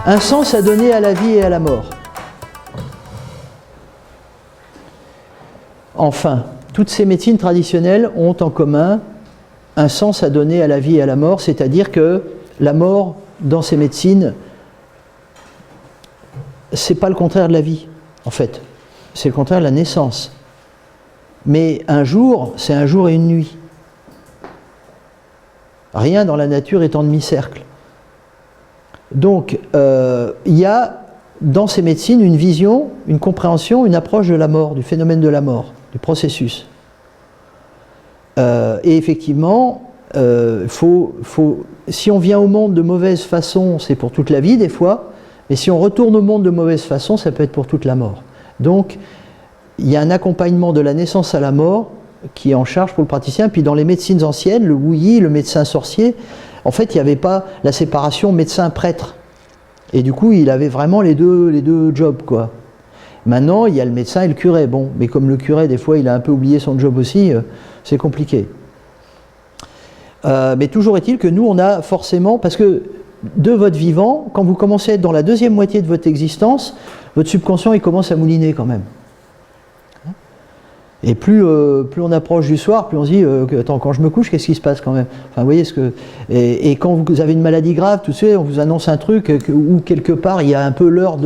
Un sens à donner à la vie et à la mort. Enfin, toutes ces médecines traditionnelles ont en commun un sens à donner à la vie et à la mort, c'est-à-dire que la mort, dans ces médecines, c'est pas le contraire de la vie, en fait. C'est le contraire de la naissance. Mais un jour, c'est un jour et une nuit. Rien dans la nature est en demi-cercle. Donc, il y a dans ces médecines une vision, une compréhension, une approche de la mort, du phénomène de la mort, du processus. Et effectivement, si on vient au monde de mauvaise façon, c'est pour toute la vie des fois, mais si on retourne au monde de mauvaise façon, ça peut être pour toute la mort. Donc, il y a un accompagnement de la naissance à la mort qui est en charge pour le praticien. Puis dans les médecines anciennes, le Wuyi, le médecin sorcier, en fait, il n'y avait pas la séparation médecin-prêtre. Et du coup, il avait vraiment les deux jobs, quoi. Maintenant, il y a le médecin et le curé. Bon, mais comme le curé, des fois, il a un peu oublié son job aussi, c'est compliqué. Mais toujours est-il que nous, on a forcément, parce que de votre vivant, quand vous commencez à être dans la deuxième moitié de votre existence, votre subconscient, il commence à mouliner quand même. Et plus on approche du soir, plus on se dit attends, quand je me couche, qu'est-ce qui se passe quand même? Enfin, vous voyez ce que. Et quand vous avez une maladie grave, tout ça, on vous annonce un truc où quelque part il y a un peu l'heure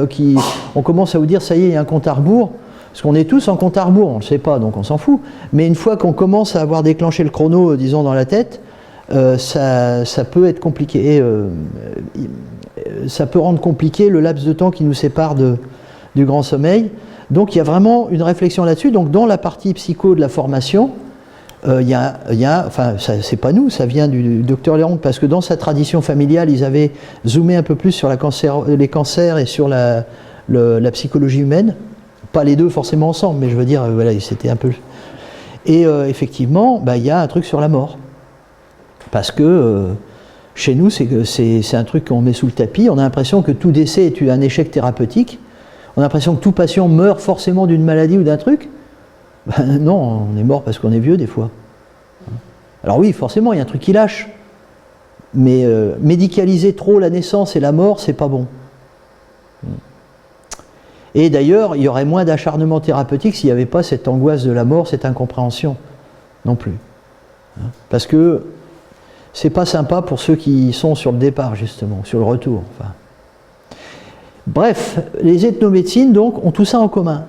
qui. On commence à vous dire ça y est, il y a un compte à rebours. Parce qu'on est tous en compte à rebours, on ne le sait pas, donc on s'en fout. Mais une fois qu'on commence à avoir déclenché le chrono, disons, dans la tête, ça peut être compliqué. Ça peut rendre compliqué le laps de temps qui nous sépare du grand sommeil. Donc il y a vraiment une réflexion là-dessus. Donc dans la partie psycho de la formation, enfin c'est pas nous, ça vient du docteur Léon, parce que dans sa tradition familiale, ils avaient zoomé un peu plus sur les cancers et sur la psychologie humaine. Pas les deux forcément ensemble, mais je veux dire, voilà, c'était un peu... Et effectivement, il y a un truc sur la mort. Parce que chez nous, c'est un truc qu'on met sous le tapis. On a l'impression que tout décès est un échec thérapeutique. On a l'impression que tout patient meurt forcément d'une maladie ou d'un truc. Non, on est mort parce qu'on est vieux des fois. Alors oui, forcément, il y a un truc qui lâche. Mais médicaliser trop la naissance et la mort, c'est pas bon. Et d'ailleurs, il y aurait moins d'acharnement thérapeutique s'il n'y avait pas cette angoisse de la mort, cette incompréhension non plus. Parce que c'est pas sympa pour ceux qui sont sur le départ, justement, sur le retour. Enfin. Bref, les ethnomédecines, donc, ont tout ça en commun.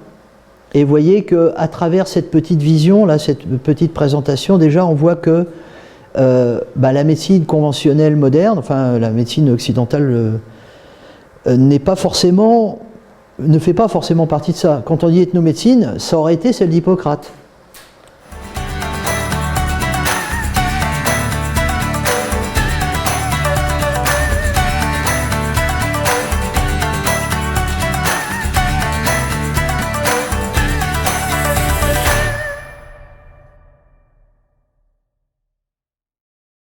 Et vous voyez qu'à travers cette petite vision, là, cette petite présentation, déjà, on voit que la médecine conventionnelle moderne, enfin, la médecine occidentale, ne fait pas forcément partie de ça. Quand on dit ethnomédecine, ça aurait été celle d'Hippocrate.